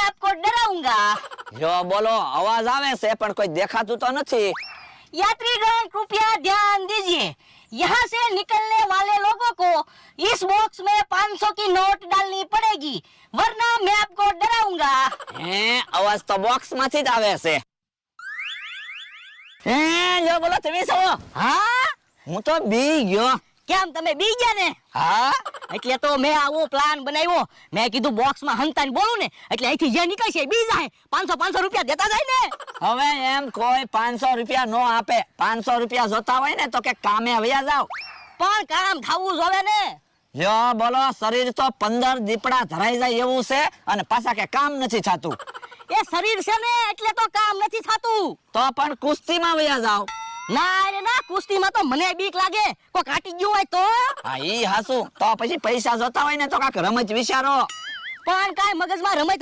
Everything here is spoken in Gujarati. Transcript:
आपको डराऊंगा। જો બોલો, અવાજ આવે છે પણ કોઈ દેખાતું તો નથી. यात्रीगण कृपया ध्यान दीजिए, यहाँ से निकलने वाले लोगों को इस बॉक्स में 500 की नोट डालनी पड़ेगी, वरना मैं आपको डराऊंगा। હે, અવાજ તો બોક્સ માંથી જ આવે છે. હે, જો બોલો તમે છો? हाँ હું તો બી ગયો. કેમ તમે બી ગયા ને? હા, એટલે તો મેં આવો પ્લાન બનાવ્યો. મેં કીધું બોક્સમાં હંતાને બોલું ને એટલે અહીંથી જે નીકળશે એ બી જાય. 500 રૂપિયા દેતા જાય ને. હવે એમ કોઈ 500 રૂપિયા નો આપે. 500 રૂપિયા જોતા હોય ને તો કે કામે વયા જાવ. પણ કામ થવું જોવે ને. જો બોલો, શરીર તો 15 દીપડા ધરાઈ જાય એવું છે અને પાછા કે કામ નથી થતું. એ શરીર છે ને એટલે તો કામ નથી થતું. તો પણ કુસ્તીમાં વયા જાવ. ના રે ના, કુસ્તીમાં તો મને બીક લાગે. કોઈ કાટી ગયું હોય તો. હા, ઈ હાસુ. તો પછી પૈસા જોતા હોય ને તો કાક રમત વિચારો. પણ કાંઈ મગજમાં રમત